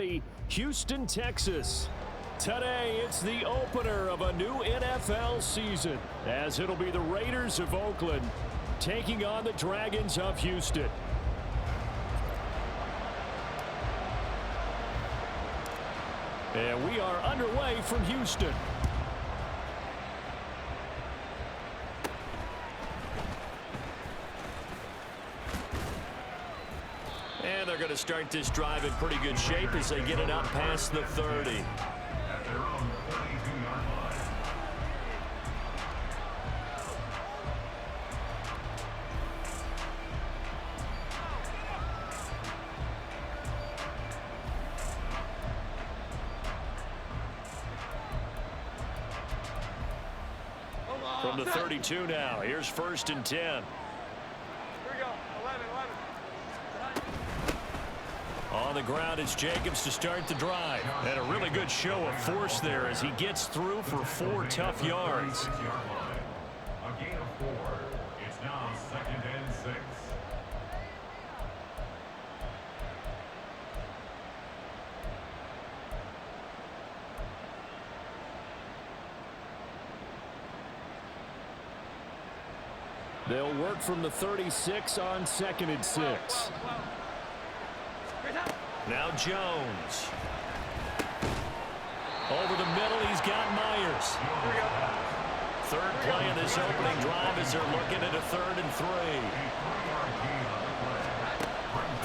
City, Houston, Texas. Today, it's the opener of a new NFL season, as it'll be the Raiders of Oakland taking on the Dragons of Houston. And we are underway from Houston. And they're going to start this drive in pretty good shape as they get it up past the 30. At their own 32-yard line. From the 32 now, here's 1st and 10. Here we go, 11. On the ground, it's Jacobs to start the drive. And a really good show of force there as he gets through for 4 tough yards. A gain of 4. It's now 2nd and 6. They'll work from the 36 on 2nd and 6. Now Jones. Over the middle, he's got Myers. Third play of this opening drive as they're looking at a 3rd and 3.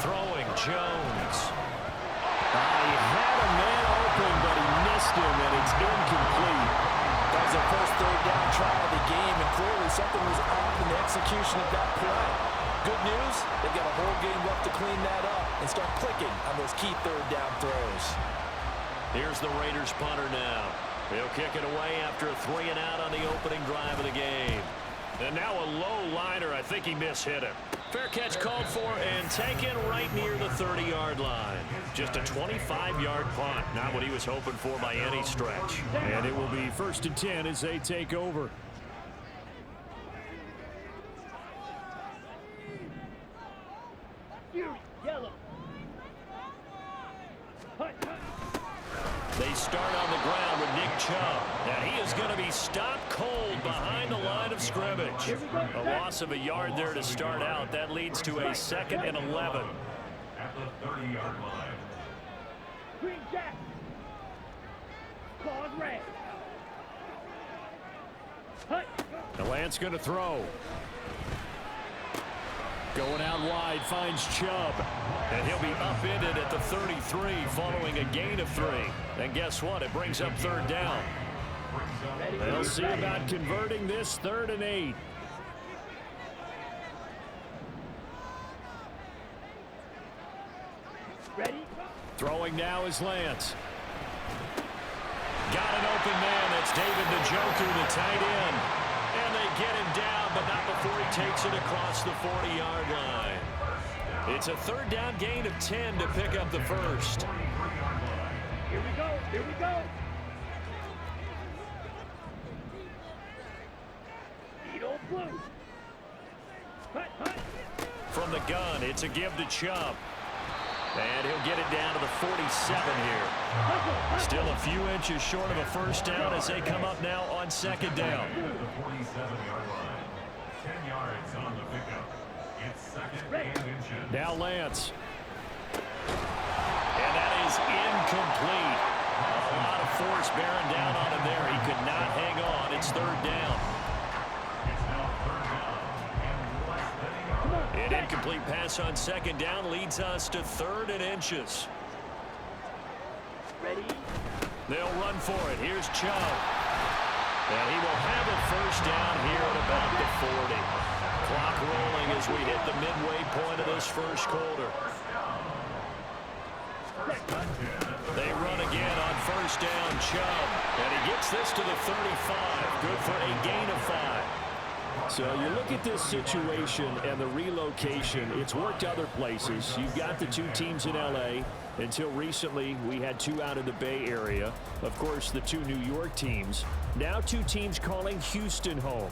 Throwing Jones. He had a man open, but he missed him, and it's incomplete. That was their first 3rd down try of the game, and clearly something was off in the execution of that play. Good news, they've got a whole game left to clean that up and start clicking on those key 3rd down throws. Here's the Raiders punter now. They'll kick it away after a 3 and out on the opening drive of the game. And now a low liner. I think he mishit him. Fair catch called for and taken right near the 30-yard line. Just a 25-yard punt. Not what he was hoping for by any stretch. And it will be 1st and 10 as they take over. They start on the ground with Nick Chubb. And he is going to be stopped cold behind the line of scrimmage. A loss of a yard there to start out. That leads to a 2nd and 11. At the 30-yard line. Green Jack. Claws red. The Lance going to throw. Going out wide, finds Chubb. And he'll be upended at the 33 following a gain of 3. And guess what? It brings up 3rd down. They'll see about converting this 3rd and 8. Ready? Throwing now is Lance. Got an open man. That's David Njoku, the tight end. And they get him down, but not before he takes it across the 40-yard line. It's a 3rd down gain of 10 to pick up the 1st. Here we go. Here we go. Needle blue. Hut. From the gun, it's a give to Chubb. And he'll get it down to the 47 here. Still a few inches short of a 1st down as they come up now on 2nd down. The 47-yard line. 10 yards on the pickup. It's 2nd and inches. Now Lance. And that is incomplete. A lot of force bearing down on him there. He could not hang on. It's 3rd down. It's now 3rd down and less than a yard. An incomplete pass on 2nd down leads us to 3rd and inches. Ready? They'll run for it. Here's Chubb. And he will have a 1st down here at about the 40. Clock rolling as we hit the midway point of this 1st quarter. They run again on 1st down, Chubb. And he gets this to the 35. Good for a gain of 5. So you look at this situation and the relocation. It's worked other places. You've got the 2 teams in L.A. Until recently, we had 2 out of the Bay Area. Of course, the 2 New York teams. Now 2 teams calling Houston home.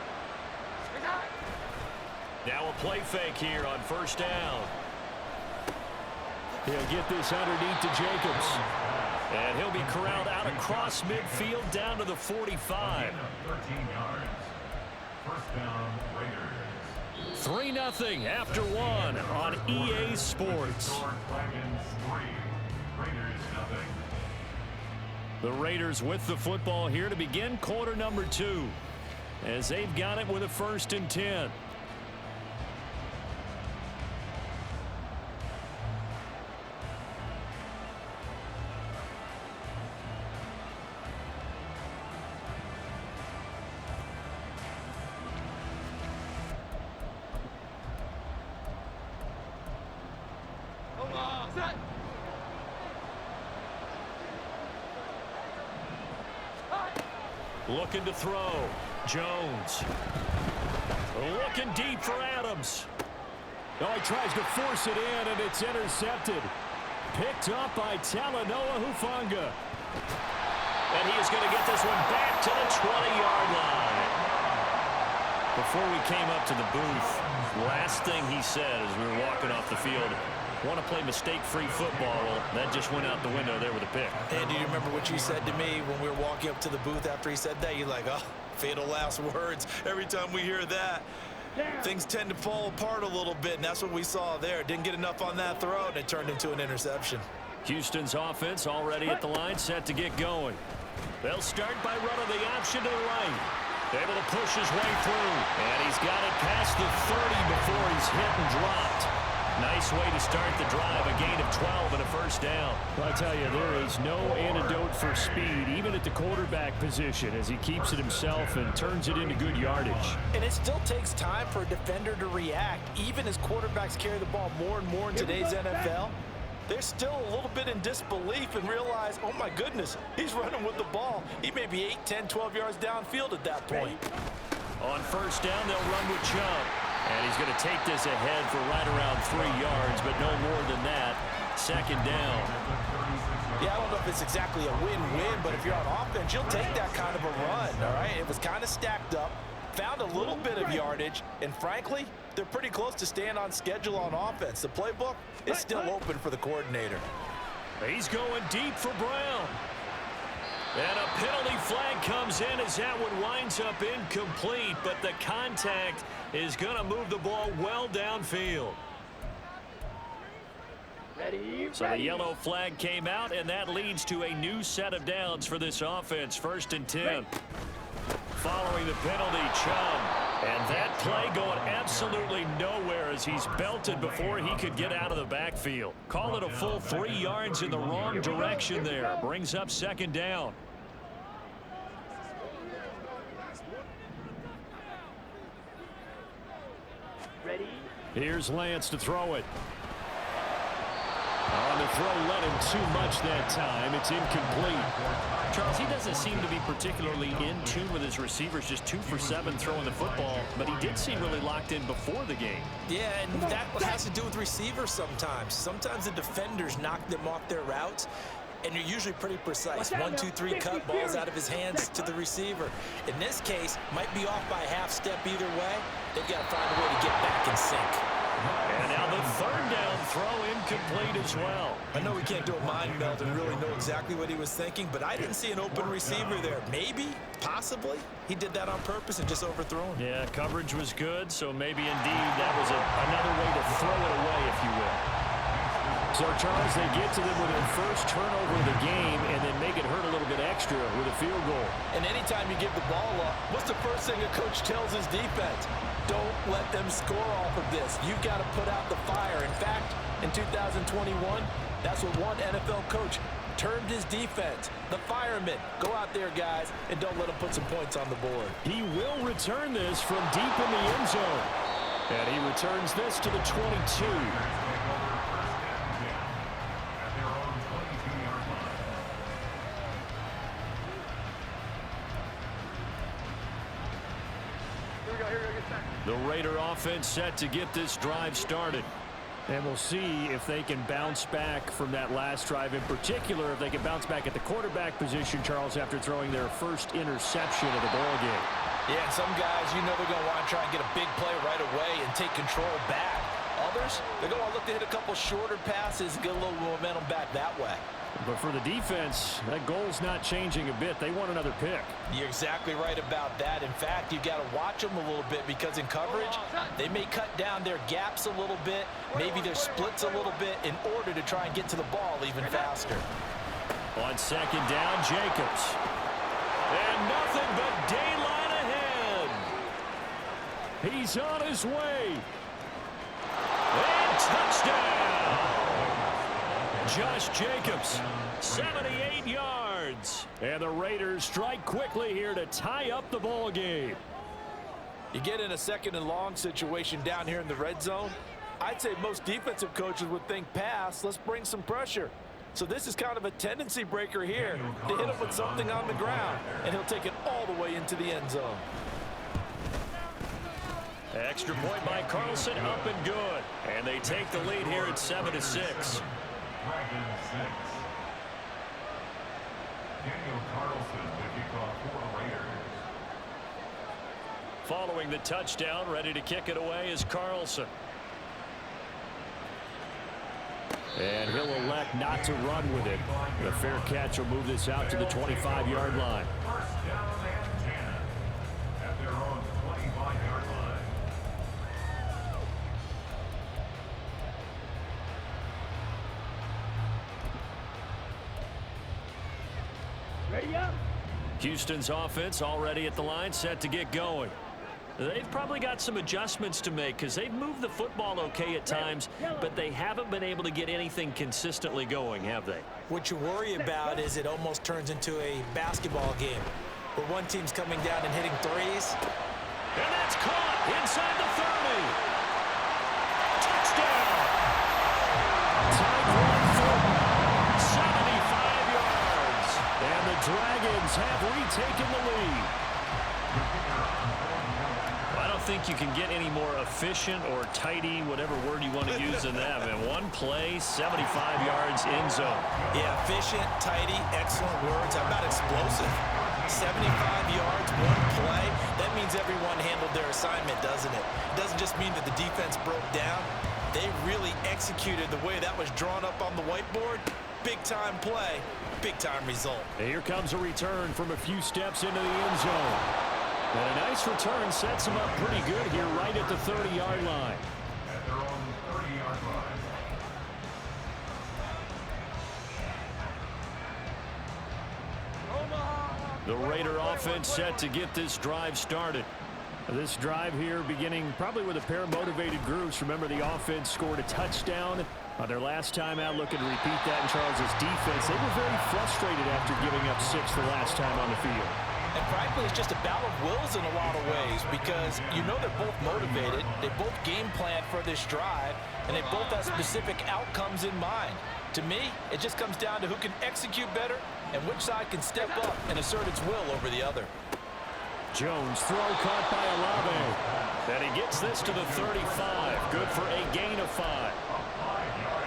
play fake here on first down. He'll get this underneath to Jacobs. And he'll be corralled out across midfield down to the 45. 13 yards. First down, Raiders. 3-0 after one on EA Sports. Dragons 3. Raiders nothing. The Raiders with the football here to begin quarter number 2. As they've got it with a 1st and 10. Looking to throw. Jones. Looking deep for Adams. Oh, he tries to force it in, and it's intercepted. Picked up by Talanoa Hufanga. And he is going to get this one back to the 20-yard line. Before we came up to the booth, last thing he said as we were walking off the field, want to play mistake-free football. Well, that just went out the window there with a pick. And do you remember what you said to me when we were walking up to the booth after he said that? You're like, oh, fatal last words. Every time we hear that, things tend to fall apart a little bit, and that's what we saw there. Didn't get enough on that throw, and it turned into an interception. Houston's offense already at the line, set to get going. They'll start by running the option to the right. Able to push his way through, and he's got it past the 30 before he's hit and dropped. Nice way to start the drive, a gain of 12 and a first down. Well, I tell you, there is no antidote for speed, even at the quarterback position, as he keeps it himself and turns it into good yardage. And it still takes time for a defender to react. Even as quarterbacks carry the ball more and more in today's NFL, they're still a little bit in disbelief and realize, oh my goodness, he's running with the ball. He may be 8, 10, 12 yards downfield at that point. On first down, they'll run with Chubb. And he's going to take this ahead for right around 3 yards, but no more than that. Second down. Yeah, I don't know if it's exactly a win-win, but if you're on offense, you'll take that kind of a run, all right? It was kind of stacked up, found a little bit of yardage, and frankly, they're pretty close to staying on schedule on offense. The playbook is still open for the coordinator. He's going deep for Brown. And a penalty flag comes in as that one winds up incomplete, but the contact is going to move the ball well downfield. So the yellow flag came out, and that leads to a new set of downs for this offense. 1st and 10. Following the penalty, Chubb. And that play going absolutely nowhere as he's belted before he could get out of the backfield. Call it a full 3 yards in the wrong direction there. Brings up second down. Ready? Here's Lance to throw it. On the throw, let him too much that time. It's incomplete. Charles, he doesn't seem to be particularly in tune with his receivers, just 2 for 7 throwing the football, but he did seem really locked in before the game. Yeah, and that has to do with receivers sometimes. Sometimes the defenders knock them off their routes, and you're usually pretty precise. 1, 2, 3 cut, balls out of his hands to the receiver. In this case, might be off by a half step either way. They've got to find a way to get back in sync. And now the third down throw incomplete as well. I know we can't do a mind meld and really know exactly what he was thinking, but I didn't see an open receiver there. Maybe, possibly, he did that on purpose and just overthrew him. Yeah, coverage was good, so maybe indeed that was another way to throw it away, if you will. So, Charles, they get to them with their first turnover of the game and then make it hurt a little bit extra with a field goal. And anytime you give the ball up, what's the first thing a coach tells his defense? Don't let them score off of this. You've got to put out the fire. In fact, in 2021, that's what one NFL coach termed his defense. The firemen. Go out there, guys, and don't let them put some points on the board. He will return this from deep in the end zone. And he returns this to the 22. The Raider offense set to get this drive started. And we'll see if they can bounce back from that last drive. In particular, if they can bounce back at the quarterback position, Charles, after throwing their first interception of the ball game. Yeah, and some guys, you know they're going to want to try and get a big play right away and take control back. Others, they're going to want to look to hit a couple shorter passes and get a little momentum back that way. But for the defense, that goal's not changing a bit. They want another pick. You're exactly right about that. In fact, you've got to watch them a little bit because in coverage, they may cut down their gaps a little bit, maybe their splits a little bit in order to try and get to the ball even faster. On second down, Jacobs. And nothing but daylight ahead. He's on his way. And touchdown! Josh Jacobs, 78 yards. And the Raiders strike quickly here to tie up the ball game. You get in a second and long situation down here in the red zone, I'd say most defensive coaches would think pass, let's bring some pressure. So this is kind of a tendency breaker here to hit him with something on the ground, and he'll take it all the way into the end zone. Extra point by Carlson, up and good. And they take the lead here at 7-6. Dragons 6. Daniel Carlson, the kickoff for the Raiders. Following the touchdown, ready to kick it away is Carlson. And he'll elect not to run with it. The fair catch will move this out to the 25-yard line. First down and 10 at their own 25-yard line. Ready up. Houston's offense already at the line, set to get going. They've probably got some adjustments to make because they've moved the football okay at times, but they haven't been able to get anything consistently going, have they? What you worry about is it almost turns into a basketball game where one team's coming down and hitting threes. And that's caught inside the 30. Touchdown! Tied 75 yards. And the Dragons have retaken the lead. I don't think you can get any more efficient or tidy, whatever word you want to use in that. And one play, 75 yards in zone. Yeah, efficient, tidy, excellent words. How about explosive? 75 yards, one play. That means everyone handled their assignment, doesn't it? It doesn't just mean that the defense broke down. They really executed the way that was drawn up on the whiteboard. Big-time play, big-time result. And here comes a return from a few steps into the end zone. And a nice return sets him up pretty good here right at the 30-yard line. At their own 30-yard line. The Raider offense set to get this drive started. This drive here beginning probably with a pair of motivated groups. Remember, the offense scored a touchdown on their last time out, looking to repeat that in Charles's defense. They were very frustrated after giving up 6 the last time on the field. And frankly, it's just a battle of wills in a lot of ways because you know they're both motivated, they both game plan for this drive, and they both have specific outcomes in mind. To me, it just comes down to who can execute better and which side can step up and assert its will over the other. Jones, throw caught by Olave. And he gets this to the 35. Good for a gain of 5.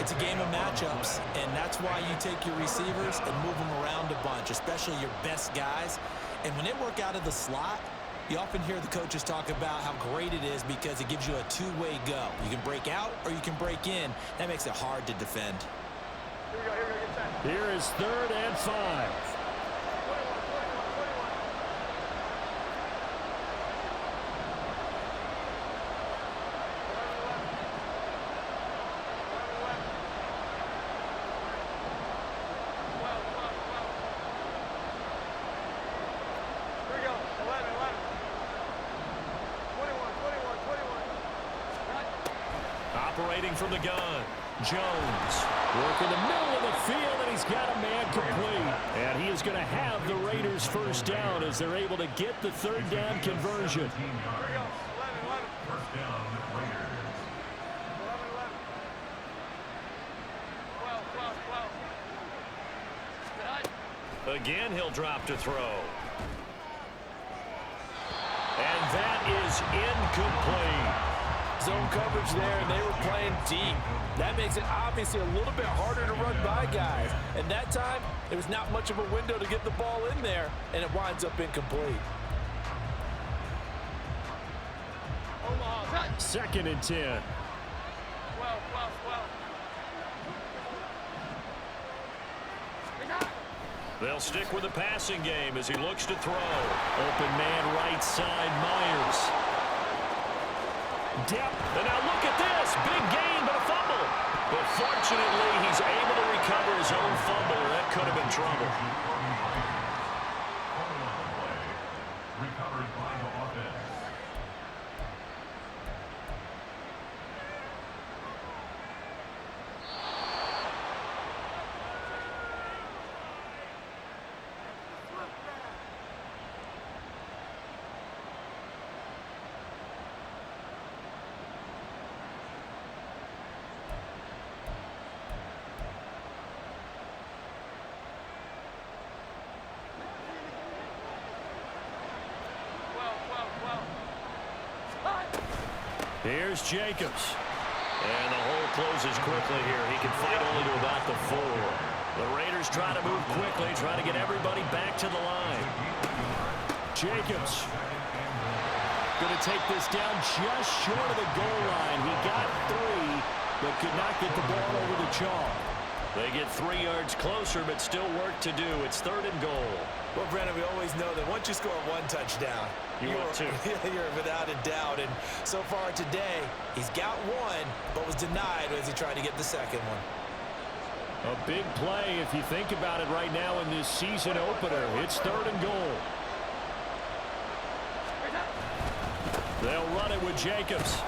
It's a game of matchups, and that's why you take your receivers and move them around a bunch, especially your best guys. And when they work out of the slot, you often hear the coaches talk about how great it is because it gives you a two-way go. You can break out or you can break in. That makes it hard to defend. Here we go, get set. Here is 3rd and 5. Here we go, 11. 21. Operating from the gun. Jones working the middle of the field, and he's got a man complete. And he is going to have the Raiders first down as they're able to get the 3rd down conversion. 17 yards. First down, Raiders. 12. Again, he'll drop to throw. And that is incomplete. Zone coverage there, and they were playing deep. That makes it obviously a little bit harder to run by guys. And that time, there was not much of a window to get the ball in there, and it winds up incomplete. 2nd and 10. Well. They'll stick with the passing game as he looks to throw. Open man right side, Myers. Depth. And now look at this. Big gain, but a fumble. But fortunately, he's able to recover his own fumble, or that could have been trouble. Recovered by the offense. Here's Jacobs. And the hole closes quickly here. He can fight only to about the 4. The Raiders try to move quickly, try to get everybody back to the line. Jacobs going to take this down just short of the goal line. He got 3, but could not get the ball over the chalk. They get 3 yards closer, but still work to do. It's 3rd and goal. Well, Brandon, we always know that once you score 1 touchdown, you're without a doubt. And so far today, he's got 1, but was denied as he tried to get the 2nd one. A big play if you think about it right now in this season opener. It's 3rd and goal. They'll run it with Jacobs.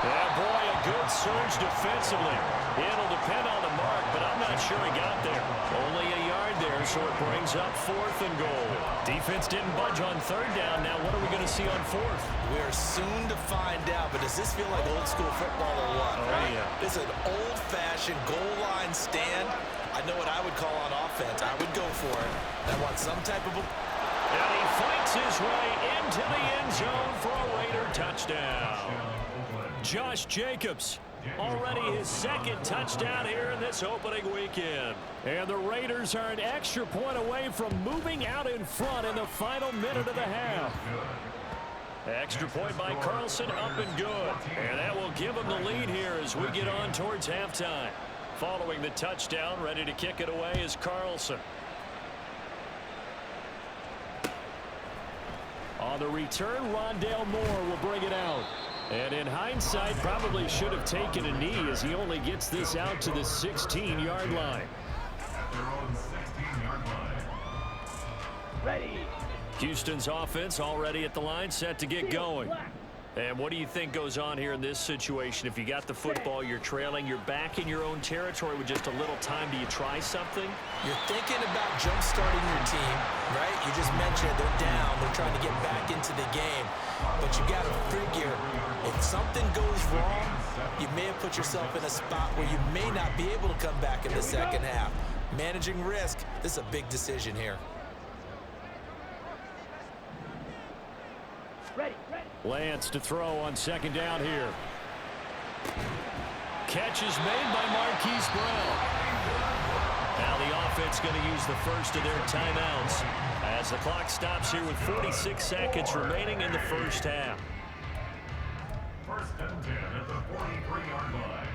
Yeah, boy, a good surge defensively. It'll depend on the mark, but I'm not sure he got there. Only a yard there, so it brings up 4th and goal. Defense didn't budge on 3rd down. Now what are we going to see on 4th? We're soon to find out, but does this feel like old school football or what? Oh, right? yeah. This is an old-fashioned goal line stand. I know what I would call on offense. I would go for it. I want some type of... And he fights his way into the end zone for a Raider touchdown. Josh Jacobs, already his 2nd touchdown here in this opening weekend. And the Raiders are an extra point away from moving out in front in the final minute of the half. Extra point by Carlson, up and good. And that will give him the lead here as we get on towards halftime. Following the touchdown, ready to kick it away is Carlson. On the return, Rondale Moore will bring it out. And in hindsight, probably should have taken a knee as he only gets this out to the 16-yard line. Their own 16-yard line. Ready. Houston's offense already at the line, set to get going. And what do you think goes on here in this situation? If you got the football, you're trailing, you're back in your own territory with just a little time. Do you try something? You're thinking about jump-starting your team, right? You just mentioned they're down. They're trying to get back into the game. But you got to figure, if something goes wrong, you may have put yourself in a spot where you may not be able to come back in the second half. Managing risk, this is a big decision here. Ready. Lance to throw on 2nd down here. Catch is made by Marquise Brown. Now the offense going to use the first of their timeouts as the clock stops here with 46 seconds remaining in the first half. 1st and 10 at the 43-yard line.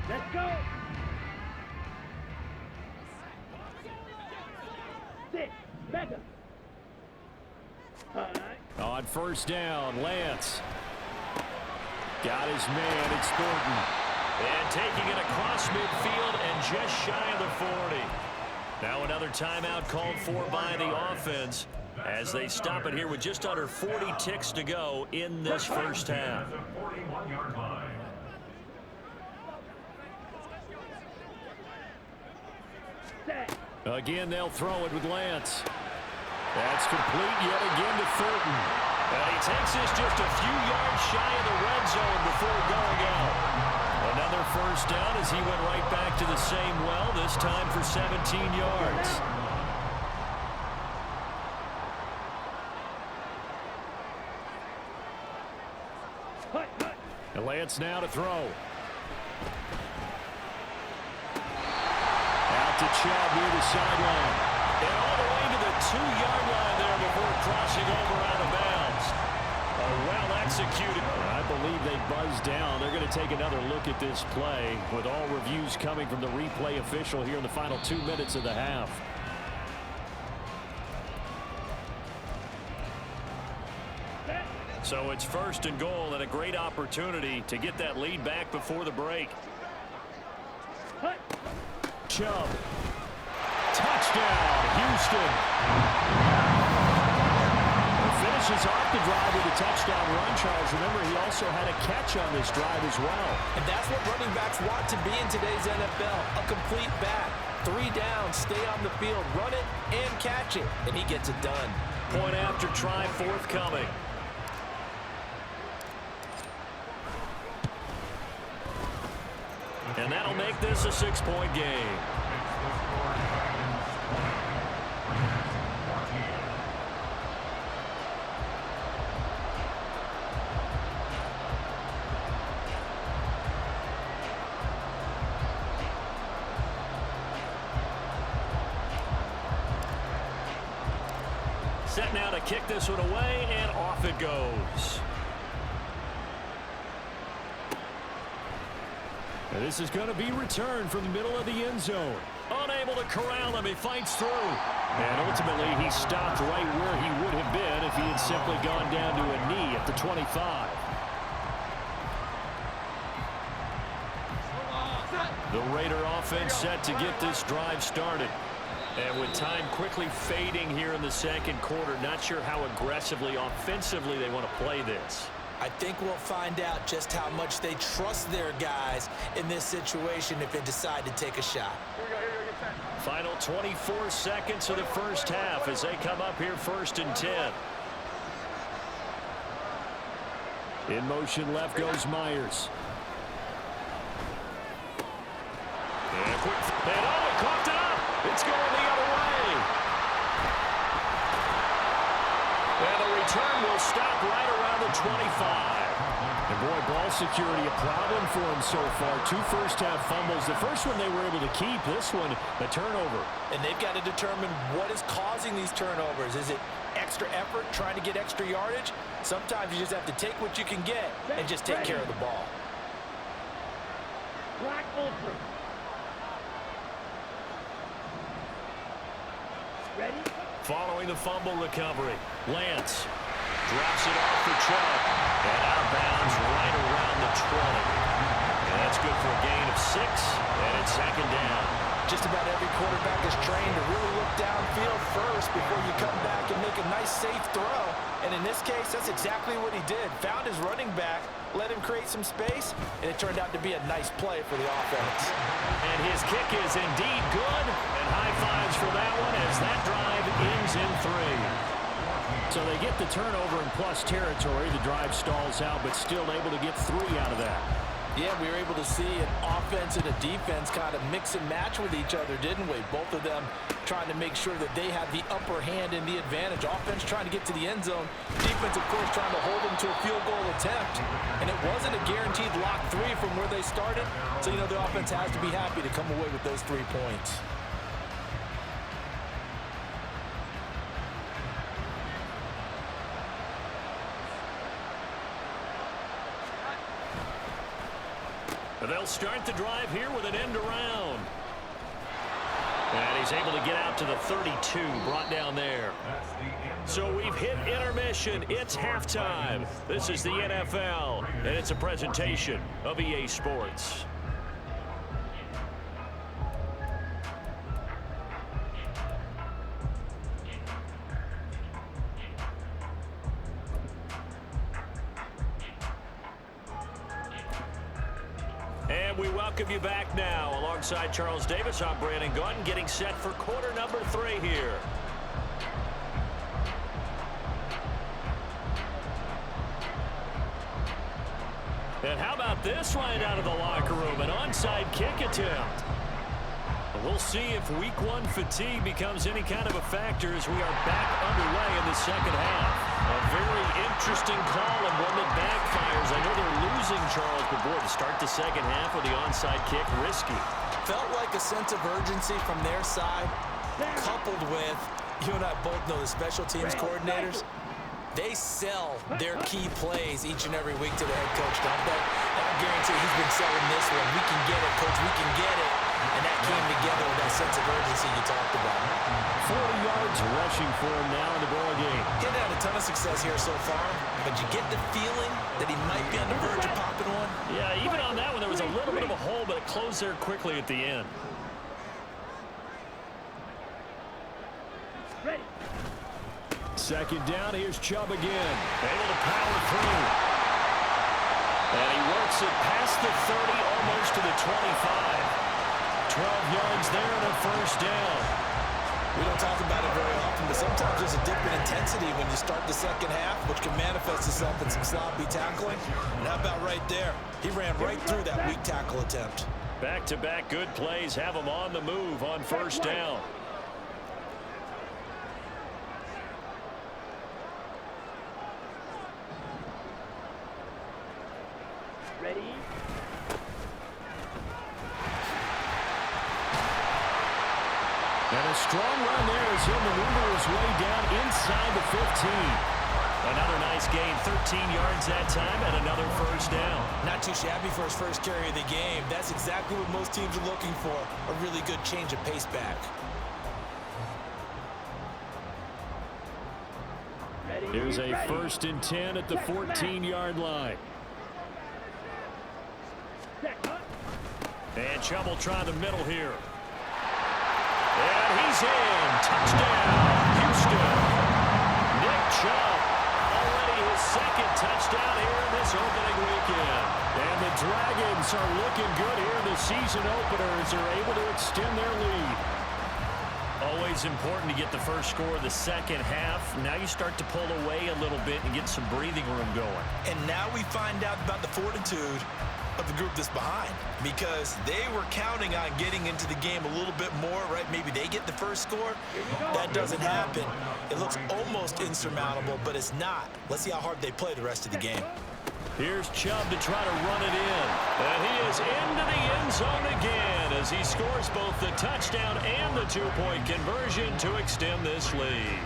Let's go. 6. Mega. All right. On 1st down, Lance. Got his man, it's Thornton. And taking it across midfield and just shy of the 40. Now another timeout called for by the offense as they stop it here with just under 40 ticks to go in this first half. At the 41-yard line. Again, they'll throw it with Lance. That's complete yet again to Thornton. And he takes this just a few yards shy of the red zone before going out. Another first down as he went right back to the same well, this time for 17 yards. And Lance now to throw. to Chubb near the sideline. And all the way to the 2-yard line there before crossing over out of bounds. A well-executed. I believe they buzzed down. They're going to take another look at this play with all reviews coming from the replay official here in the final 2 minutes of the half. So it's 1st and goal and a great opportunity to get that lead back before the break. Chubb. Touchdown, Houston. Finishes off the drive with a touchdown run, Charles. Remember, he also had a catch on this drive as well. And that's what running backs want to be in today's NFL, a complete back. 3 down, stay on the field, run it, and catch it. And he gets it done. Point after try forthcoming. And that'll make this a 6-point game. Set now to kick this one away, and off it goes. And this is going to be returned from the middle of the end zone. Unable to corral him, he fights through. And ultimately, he stopped right where he would have been if he had simply gone down to a knee at the 25. The Raider offense set to get this drive started. And with time quickly fading here in the second quarter, not sure how aggressively, offensively they want to play this. I think we'll find out just how much they trust their guys in this situation if they decide to take a shot. Final 24 seconds of the first half as they come up here 1st and 10. In motion left goes Myers. And quick. And oh, it coughed it up. It's going the other way. And the return will stop right around the 25. And boy, ball security a problem for him so far. 2 first-half fumbles. The first one they were able to keep. This one, a turnover. And they've got to determine what is causing these turnovers. Is it extra effort, trying to get extra yardage? Sometimes you just have to take what you can get and just take care of the ball. Black Ultra. Ready? Following the fumble recovery, Lance drops it off for Chubb. And out of bounds right around the 20. And that's good for a gain of 6. And it's 2nd down. Just about every quarterback is trained to really look downfield first before you come back and make a nice, safe throw. And in this case, that's exactly what he did. Found his running back, let him create some space, and it turned out to be a nice play for the offense. And his kick is indeed good. And high fives for that one as that drive ends in 3. So they get the turnover in plus territory. The drive stalls out, but still able to get 3 out of that. Yeah, we were able to see an offense and a defense kind of mix and match with each other, didn't we? Both of them trying to make sure that they have the upper hand and the advantage. Offense trying to get to the end zone. Defense, of course, trying to hold them to a field goal attempt. And it wasn't a guaranteed lock 3 from where they started. So, you know, the offense has to be happy to come away with those 3 points. They'll start the drive here with an end around. And he's able to get out to the 32, brought down there. So we've hit intermission. It's halftime. This is the NFL, and it's a presentation of EA Sports. And we welcome you back now. Alongside Charles Davis, I'm Brandon Gautin, getting set for quarter number 3 here. And how about this right out of the locker room? An onside kick attempt. We'll see if week 1 fatigue becomes any kind of a factor as we are back underway in the second half. A very interesting call and one that backfires. I know they're losing losing, Charles, but boy, to start the second half with the onside kick, risky. Felt like a sense of urgency from their side, coupled with, you and I both know the special teams coordinators, they sell their key plays each and every week to the head coach, don't they? And I guarantee he's been selling this one. We can get it, coach, we can get it. And that came together with that sense of urgency you talked about. 40 yards rushing for him now in the ball game. He's had a ton of success here so far, but you get the feeling that he might be on the verge of popping one. Yeah, even on that one, there was a little bit of a hole, but it closed there quickly at the end. Ready. Second down, here's Chubb again. Able to power through. And he works it past the 30, almost to the 25. 12 yards there and a first down. We don't talk about it very often, but sometimes there's a dip in intensity when you start the second half, which can manifest itself in some sloppy tackling. And how about right there? He ran right through that weak tackle attempt. Back-to-back good plays have him on the move on first down. Ready. And a strong run there as he'll maneuver his way down inside the 15. Another nice gain, 13 yards that time, and another first down. Not too shabby for his first carry of the game. That's exactly what most teams are looking for, a really good change of pace back. Ready. Here's a Ready. 1st and 10 at the 14-yard line. Set, cut. And Chubb will try the middle here. And he's in. Touchdown, Houston. Nick Chubb, already his second touchdown here in this opening weekend. And the Dragons are looking good here in the season opener as they're able to extend their lead. Always important to get the first score of the second half. Now you start to pull away a little bit and get some breathing room going. And now we find out about the fortitude of the group that's behind, because they were counting on getting into the game a little bit more, right? Maybe they get the first score. That doesn't happen. It looks almost insurmountable, but it's not. Let's see how hard they play the rest of the game. Here's Chubb to try to run it in. And he is into the end zone again as he scores both the touchdown and the two-point conversion to extend this lead.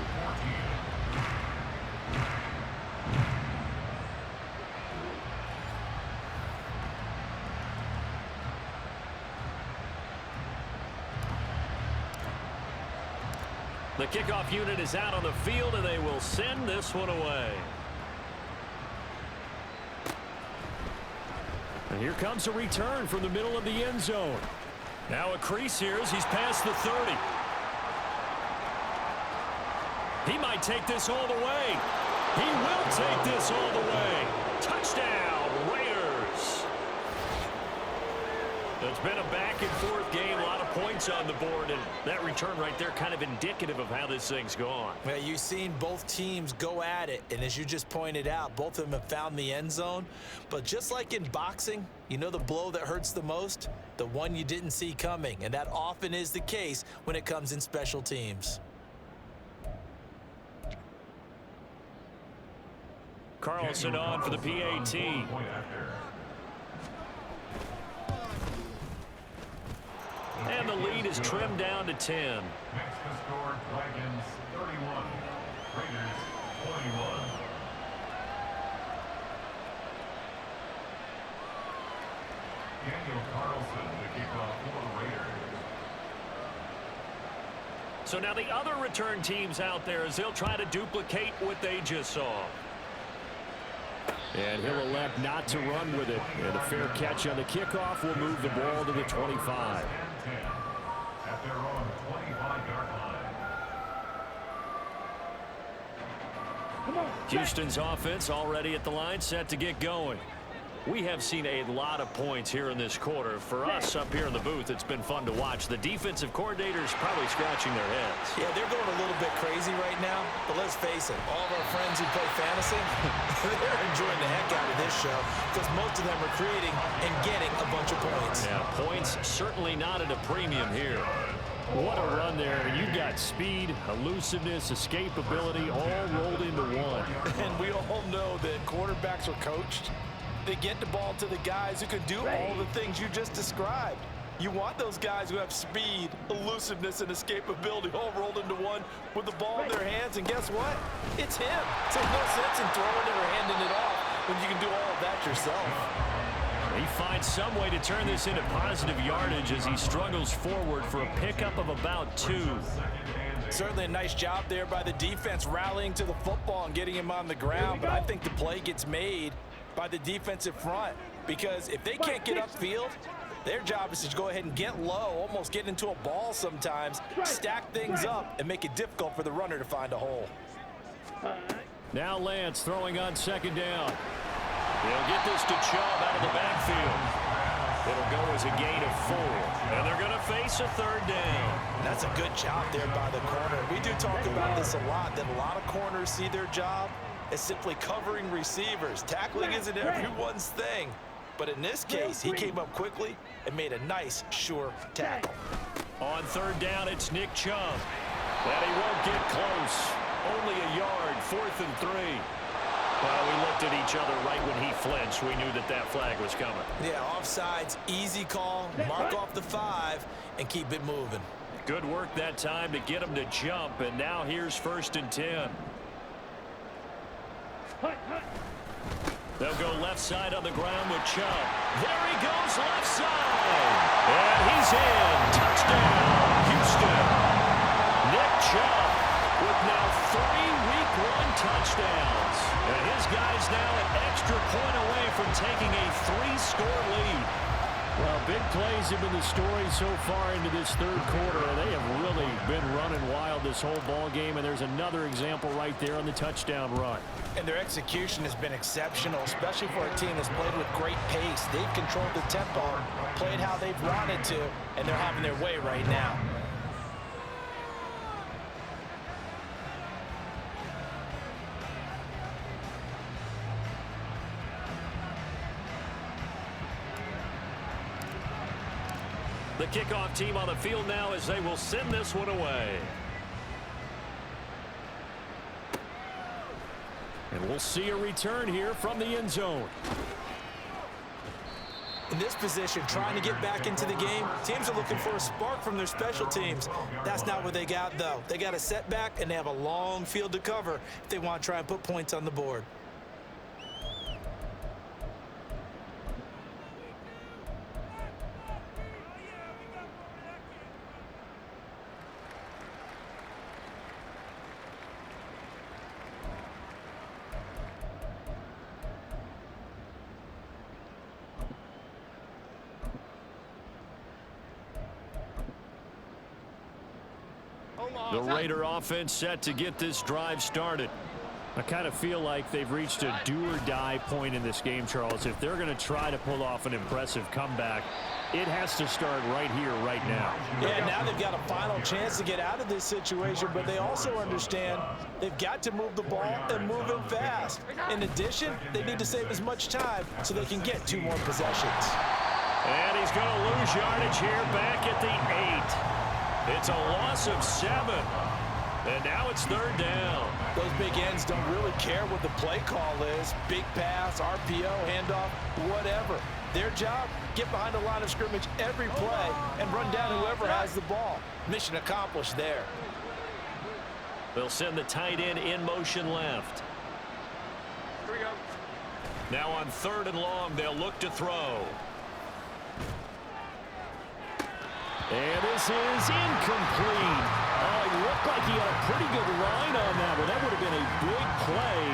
The kickoff unit is out on the field, and they will send this one away. And here comes a return from the middle of the end zone. Now a crease here as he's past the 30. He might take this all the way. He will take this all the way. Touchdown, Raiders. It's been a back-and-forth game, a lot of points on the board, and that return right there kind of indicative of how this thing's gone. Well, you've seen both teams go at it, and as you just pointed out, both of them have found the end zone. But just like in boxing, you know the blow that hurts the most? The one you didn't see coming, and that often is the case when it comes in special teams. Carlson on for the PAT. And the lead is trimmed down to 10. Next to score, Dragons 31, Raiders 21. Daniel Carlson, the kickoff for the Raiders. So now the other return teams out there as they'll try to duplicate what they just saw. And he'll elect not to run with it. And a fair catch on the kickoff will move the ball to the 25. At their own 25-yard line. Houston's offense already at the line, set to get going. We have seen a lot of points here in this quarter. For us up here in the booth, it's been fun to watch. The defensive coordinators probably scratching their heads. Yeah, they're going a little bit crazy right now, but let's face it, all of our friends who play fantasy, they're enjoying the heck out of this show because most of them are creating and getting a bunch of points. Yeah, points certainly not at a premium here. What a run there. You've got speed, elusiveness, escapability all rolled into one. And we all know that quarterbacks are coached They get the ball to the guys who can do all the things you just described. You want those guys who have speed, elusiveness, and escapability all rolled into one with the ball in their hands, and guess what? It's him. So there's no sense in throwing it or handing it off when you can do all of that yourself. He finds some way to turn this into positive yardage as he struggles forward for a pickup of about 2. Certainly a nice job there by the defense rallying to the football and getting him on the ground, but I think the play gets made by the defensive front because if they can't get upfield, their job is to go ahead and get low, almost get into a ball sometimes, stack things up, and make it difficult for the runner to find a hole. Now Lance throwing on 2nd down. They'll get this to Chubb out of the backfield. It'll go as a gain of 4. And they're going to face a 3rd down. That's a good job there by the corner. We do talk about this a lot, that a lot of corners see their job as simply covering receivers. Tackling isn't everyone's thing. But in this case, he came up quickly and made a nice, sure tackle. On 3rd down, it's Nick Chubb. And he won't get close. Only a yard, 4th and 3. Well, we looked at each other right when he flinched. We knew that that flag was coming. Yeah, offsides, easy call, mark off the 5, and keep it moving. Good work that time to get him to jump, and now here's 1st and 10. They'll go left side on the ground with Chubb. There he goes, left side. And he's in. Touchdown, Houston. Nick Chubb with now 3 Week 1 touchdowns. And his guy's now an extra point away from taking a 3-score lead. Well, big plays have been the story so far into this 3rd quarter. They have really been running wild this whole ball game, and there's another example right there on the touchdown run. And their execution has been exceptional, especially for a team that's played with great pace. They've controlled the tempo, played how they've wanted to, and they're having their way right now. The kickoff team on the field now as they will send this one away. And we'll see a return here from the end zone. In this position, trying to get back into the game, teams are looking for a spark from their special teams. That's not what they got, though. They got a setback, and they have a long field to cover if they want to try and put points on the board. The Raider offense set to get this drive started. I kind of feel like they've reached a do-or-die point in this game, Charles. If they're going to try to pull off an impressive comeback, it has to start right here, right now. Yeah, now they've got a final chance to get out of this situation, but they also understand they've got to move the ball and move it fast. In addition, they need to save as much time so they can get 2 more possessions. And he's going to lose yardage here back at the 8. It's a loss of 7. And now it's 3rd down. Those big ends don't really care what the play call is. Big pass, RPO, handoff, whatever. Their job, get behind the line of scrimmage every play and run down whoever has the ball. Mission accomplished there. They'll send the tight end in motion left. Here we go. Now on 3rd and long, they'll look to throw. And this is incomplete. Oh, he looked like he had a pretty good line on that, but that would have been a big play,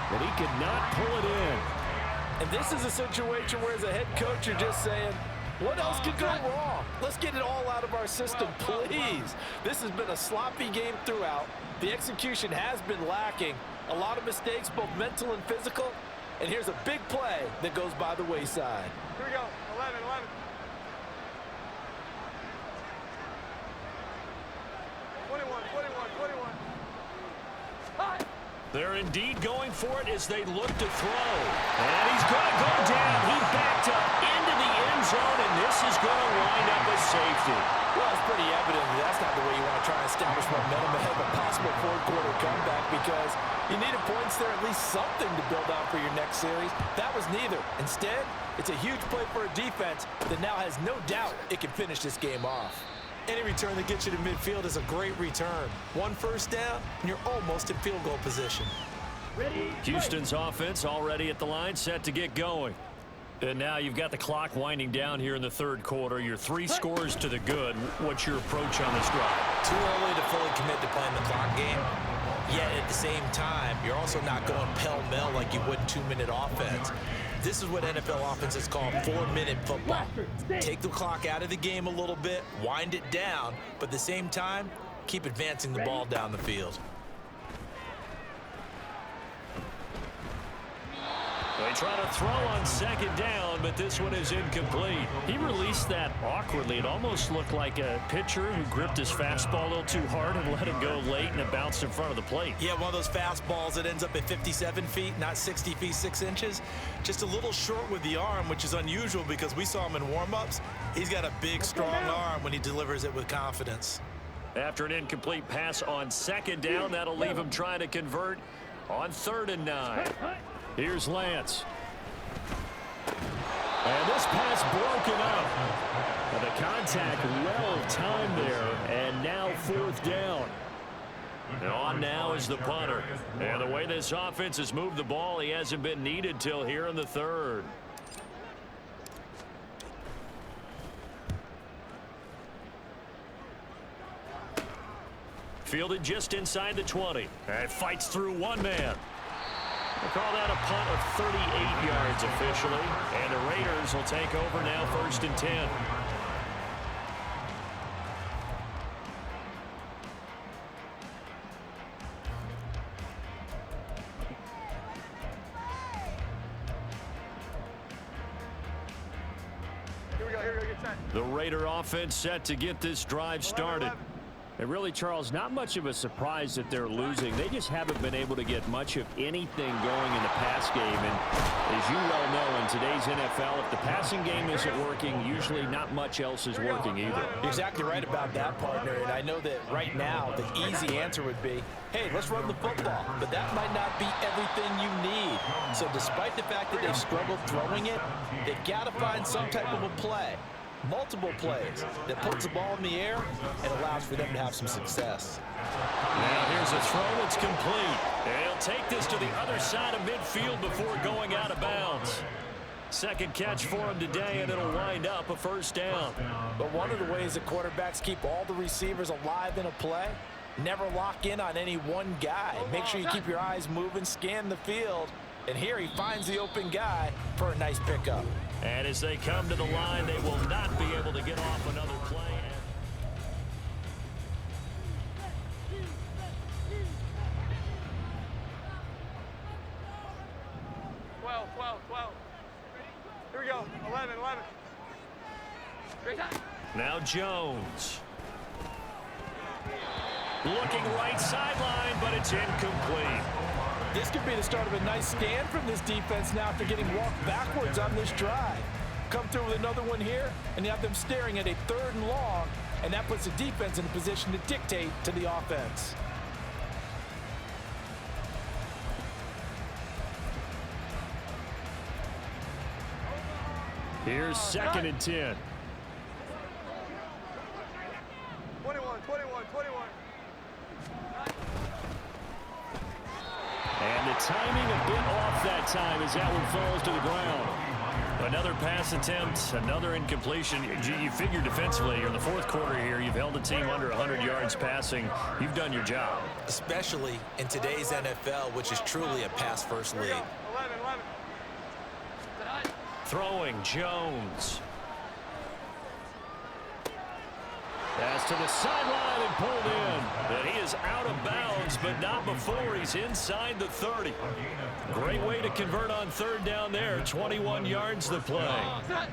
but he could not pull it in. And this is a situation where as a head coach, you're just saying, what else could go wrong? Let's get it all out of our system, please. This has been a sloppy game throughout. The execution has been lacking. A lot of mistakes, both mental and physical. And here's a big play that goes by the wayside. Here we go. 11. 21. Hot. They're indeed going for it as they look to throw. And he's going to go down. He backed up into the end zone, and this is going to wind up a safety. Well, it's pretty evident that that's not the way you want to try and establish momentum ahead of a possible fourth-quarter comeback, because you needed points there, at least something to build on for your next series. That was neither. Instead, it's a huge play for a defense that now has no doubt it can finish this game off. Any return that gets you to midfield is a great return. One first down, and you're almost in field goal position. Houston's offense already at the line, set to get going. And now you've got the clock winding down here in the third quarter. Your 3 scores to the good. What's your approach on this drive? Too early to fully commit to playing the clock game. Yet at the same time, you're also not going pell-mell like you would in 2-minute offense. This is what NFL offenses call 4-minute football. Take the clock out of the game a little bit, wind it down, but at the same time, keep advancing the ball down the field. They try to throw on second down, but this one is incomplete. He released that awkwardly. It almost looked like a pitcher who gripped his fastball a little too hard and let it go late, and it bounced in front of the plate. Yeah, one of those fastballs that ends up at 57 feet, not 60 feet, 6 inches. Just a little short with the arm, which is unusual because we saw him in warm-ups. He's got a big, strong arm when he delivers it with confidence. After an incomplete pass on second down, that'll leave him trying to convert on 3rd and 9. Here's Lance. And this pass broken up. And the contact well timed there. And now 4th down. And on now is the punter. And the way this offense has moved the ball, he hasn't been needed till here in the 3rd. Fielded just inside the 20. And fights through one man. We'll call that a punt of 38 yards officially. And the Raiders will take over now 1st and 10. Here we go, get set. The Raider offense set to get this drive started. And really, Charles, not much of a surprise that they're losing. They just haven't been able to get much of anything going in the pass game. And as you well know, in today's NFL, if the passing game isn't working, usually not much else is working either. You're exactly right about that, partner. And I know that right now the easy answer would be, hey, let's run the football. But that might not be everything you need. So despite the fact that they've struggled throwing it, they've got to find some type of a play. Multiple plays that puts the ball in the air and allows for them to have some success. Now here's a throw that's complete. And he'll take this to the other side of midfield before going out of bounds. Second catch for him today, and it'll wind up a 1st down. But one of the ways that quarterbacks keep all the receivers alive in a play, never lock in on any one guy. Make sure you keep your eyes moving, scan the field. And here he finds the open guy for a nice pickup. And as they come to the line, they will not be able to get off another play. 12. Here we go, 11. Great time. Now Jones. Looking right sideline, but it's incomplete. This could be the start of a nice scan from this defense now after getting walked backwards on this drive. Come through with another one here, and you have them staring at a 3rd and long, and that puts the defense in a position to dictate to the offense. Here's 2nd and 10. 21. And the timing a bit off that time as that one falls to the ground. Another pass attempt, another incompletion. You figure defensively, you're in the 4th quarter here. You've held the team under 100 yards passing. You've done your job. Especially in today's NFL, which is truly a pass-first league. 11. Throwing Jones. Pass to the sideline and pulled in. And he is out of bounds, but not before he's inside the 30. Great way to convert on 3rd down there. 21 yards the play. 21.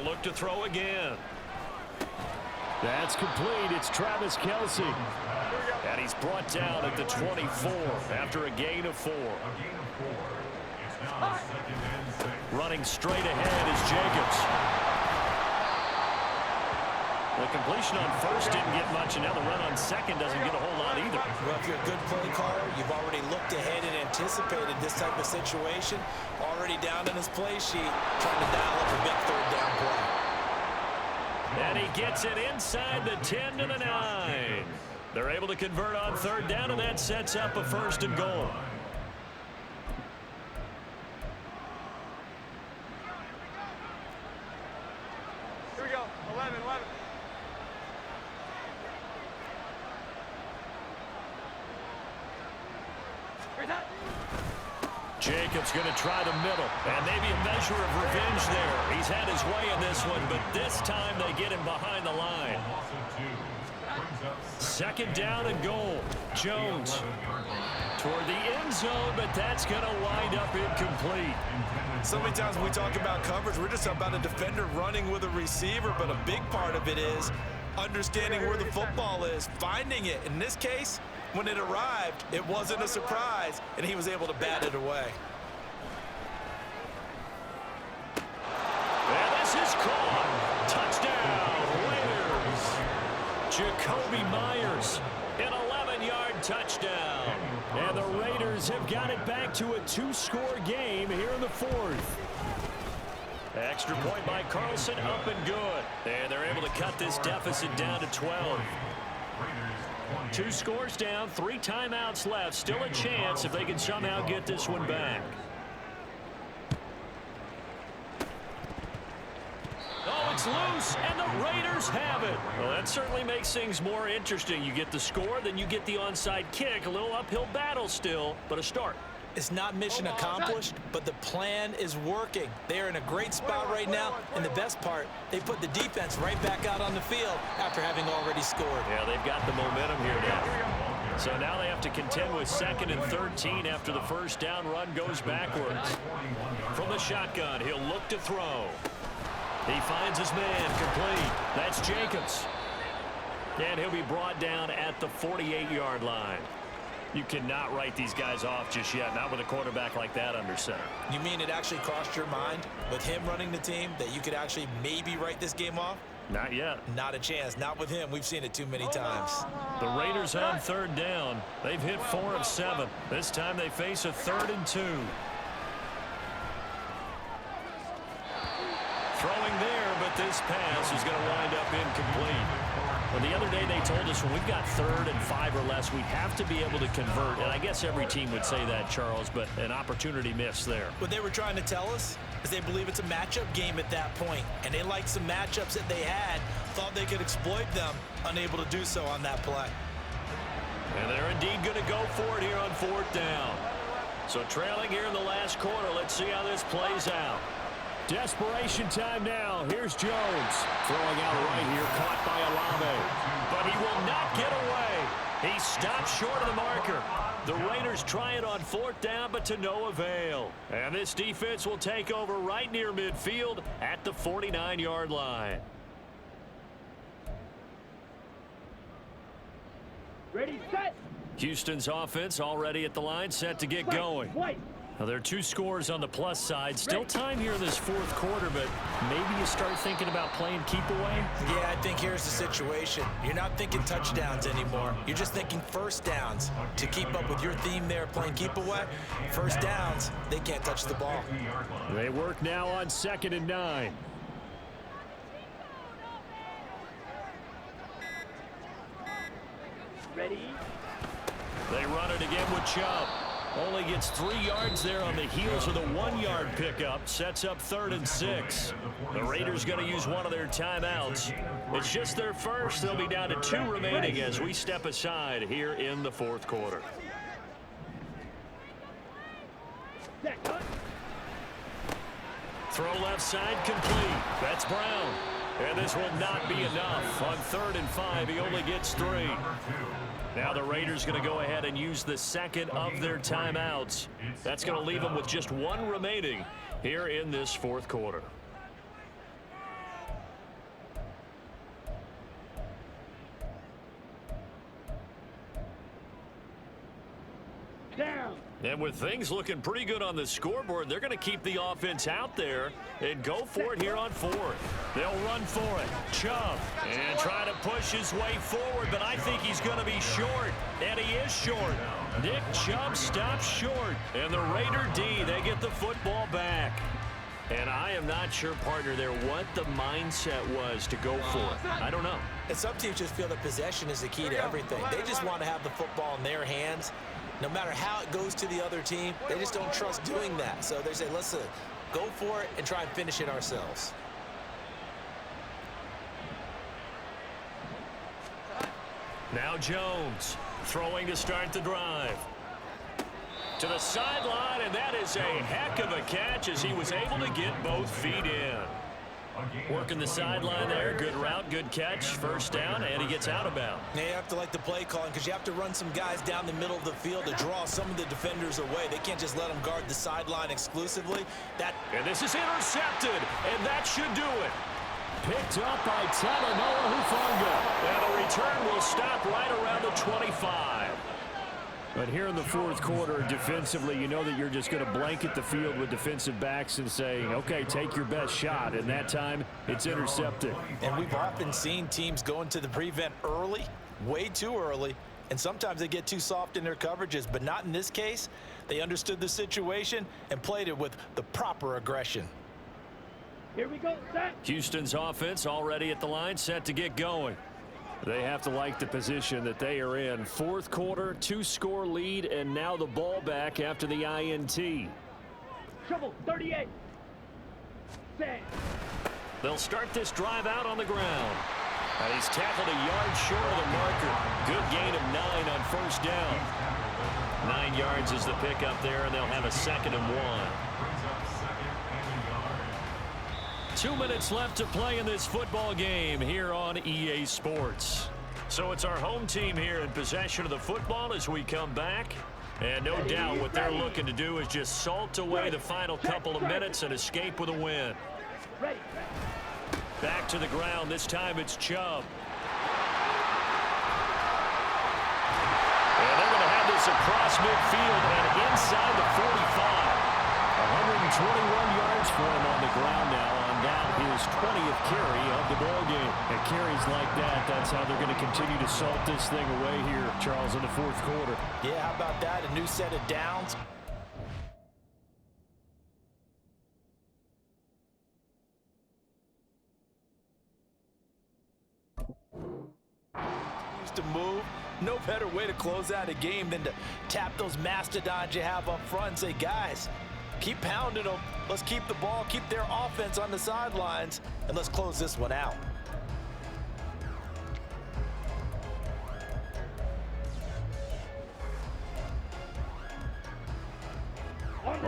They'll look to throw again. That's complete. It's Travis Kelce. And he's brought down at the 24 after a gain of 4. A gain of 4. It's now 2nd and 6. Running straight ahead is Jacobs. The completion on first didn't get much, and now the run on second doesn't get a whole lot either. Well, if you're a good play caller, you've already looked ahead and anticipated this type of situation. Already down in his play sheet, trying to dial up a big third down play. And he gets it inside the 10 to the 9. They're able to convert on third down, and that sets up a 1st and goal. Here we go. 11, 11. Jacobs going to try the middle, and maybe a measure of revenge there. He's had his way in this one, but this time they get him behind the line. 2nd down and goal. Jones toward the end zone, but that's going to wind up incomplete. So many times when we talk about coverage, we're just about a defender running with a receiver, but a big part of it is understanding where the football is, finding it. In this case, when it arrived, it wasn't a surprise, and he was able to bat it away. And this is caught. Touchdown, Raiders. Jacoby Myers, an 11-yard touchdown. And the Raiders have got it back to a 2-score game here in the 4th. Extra point by Carlson, up and good. And they're able to cut this deficit down to 12. 2 scores down, 3 timeouts left. Still a chance if they can somehow get this one back. Oh, it's loose, and the Raiders have it. Well, that certainly makes things more interesting. You get the score, then you get the onside kick. A little uphill battle still, but a start. It's not mission accomplished, but the plan is working. They're in a great spot right now, and the best part, they put the defense right back out on the field after having already scored. Yeah, they've got the momentum here now. So now they have to contend with 2nd and 13 after the first down run goes backwards. From the shotgun, he'll look to throw. He finds his man, complete. That's Jacobs. And he'll be brought down at the 48-yard line. You cannot write these guys off just yet, not with a quarterback like that under center. You mean it actually crossed your mind with him running the team that you could actually maybe write this game off? Not yet. Not a chance. Not with him. We've seen it too many times. The Raiders on third down. They've hit 4 of 7. This time they face a 3rd and 2. Throwing there, but this pass is going to wind up incomplete. Well, the other day they told us when we've got 3rd and 5 or less, we have to be able to convert. And I guess every team would say that, Charles, but an opportunity missed there. What they were trying to tell us is they believe it's a matchup game at that point, and they liked some matchups that they had, thought they could exploit them, unable to do so on that play. And they're indeed going to go for it here on 4th down. So trailing here in the last quarter, let's see how this plays out. Desperation time now. Here's Jones. Throwing out right here, caught by Olave. But he will not get away. He stops short of the marker. The Raiders try it on 4th down, but to no avail. And this defense will take over right near midfield at the 49-yard line. Ready, set. Houston's offense already at the line, set to get going. Now, there are 2 scores on the plus side. Still time here in this 4th quarter, but maybe you start thinking about playing keep away? Yeah, I think here's the situation. You're not thinking touchdowns anymore. You're just thinking 1st downs. To keep up with your theme there, playing keep away, 1st downs, they can't touch the ball. They work now on 2nd and 9. Ready. They run it again with Chubb. Only gets 3 yards there on the heels of the 1-yard pickup. Sets up 3rd and 6. The Raiders going to use one of their timeouts. It's just their first. They'll be down to 2 remaining as we step aside here in the 4th quarter. Throw left side complete. That's Brown. And this will not be enough. On 3rd and 5, he only gets 3. Now the Raiders going to go ahead and use the 2nd of their timeouts. That's going to leave them with just 1 remaining here in this 4th quarter. Down. And with things looking pretty good on the scoreboard, they're going to keep the offense out there and go for it here on fourth. They'll run for it. Chubb, and try to push his way forward, but I think he's going to be short, and he is short. Nick Chubb stops short, and the Raider D, they get the football back. And I am not sure, partner, there what the mindset was to go for it. I don't know. And some teams just feel that possession is the key to everything. They just want to have the football in their hands. No matter how it goes to the other team, they just don't trust doing that. So they say, listen, go for it and try and finish it ourselves. Now Jones throwing to start the drive. To the sideline, and that is a heck of a catch as he was able to get both feet in. Working the sideline there. Good route, good catch. First down, and he gets out of bounds. Now you have to like the play calling because you have to run some guys down the middle of the field to draw some of the defenders away. They can't just let them guard the sideline exclusively. And this is intercepted, and that should do it. Picked up by Talanoa Hufanga. And the return will stop right around the 25. But here in the fourth quarter, defensively, you know that you're just going to blanket the field with defensive backs and say, okay, take your best shot. And that time, it's intercepted. And we've often seen teams go into the prevent early, way too early, and sometimes they get too soft in their coverages. But not in this case. They understood the situation and played it with the proper aggression. Here we go, set. Houston's offense already at the line, set to get going. They have to like the position that they are in. Fourth quarter, 2-score lead, and now the ball back after the INT. Trouble, 38. Set. They'll start this drive out on the ground. And he's tackled a yard short of the marker. Good gain of 9 on first down. 9 yards is the pickup there, and they'll have a 2nd and 1. 2 minutes left to play in this football game here on EA Sports. So it's our home team here in possession of the football as we come back. And no doubt what they're looking to do is just salt away the final couple of minutes and escape with a win. Ready. Back to the ground. This time it's Chubb. And they're going to have this across midfield and inside the 45. 121 yards for him on the ground now. That his 20th carry of the ball game. And carries like that, that's how they're going to continue to salt this thing away here, Charles, in the fourth quarter. Yeah, how about that? A new set of downs. Used to move. No better way to close out a game than to tap those mastodons you have up front and say, guys, keep pounding them. Let's keep the ball, keep their offense on the sidelines, and let's close this one out.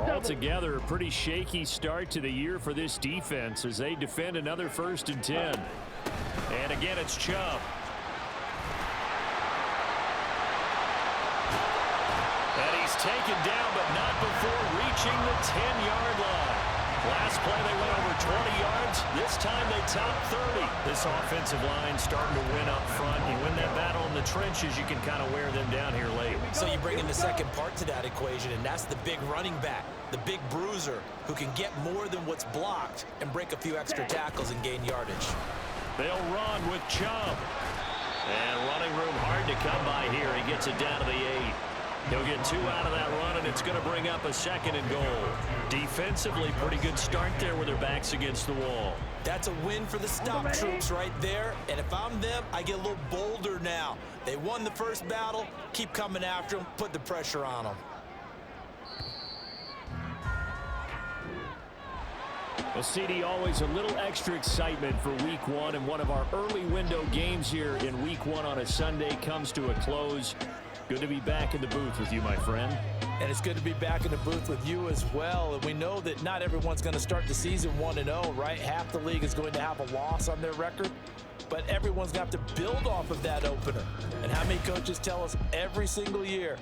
Altogether, a pretty shaky start to the year for this defense as they defend another 1st and 10. And again, it's Chubb. And he's taken down, but not before reaching the 10-yard line. Last play, they went over 20 yards. This time, they topped 30. This offensive line starting to win up front. You win that battle in the trenches, you can kind of wear them down here late. So you bring in the second part to that equation, and that's the big running back, the big bruiser, who can get more than what's blocked and break a few extra tackles and gain yardage. They'll run with Chubb. And running room hard to come by here. He gets it down to the 8. He'll get 2 out of that run, and it's going to bring up a 2nd and goal. Defensively, pretty good start there with their backs against the wall. That's a win for the stop troops right there. And if I'm them, I get a little bolder now. They won the first battle. Keep coming after them. Put the pressure on them. Well, CD, always a little extra excitement for week 1, and one of our early window games here in week 1 on a Sunday comes to a close. Good to be back in the booth with you, my friend. And it's good to be back in the booth with you as well. And we know that not everyone's going to start the season 1-0, right? Half the league is going to have a loss on their record. But everyone's going to have to build off of that opener. And how many coaches tell us every single year,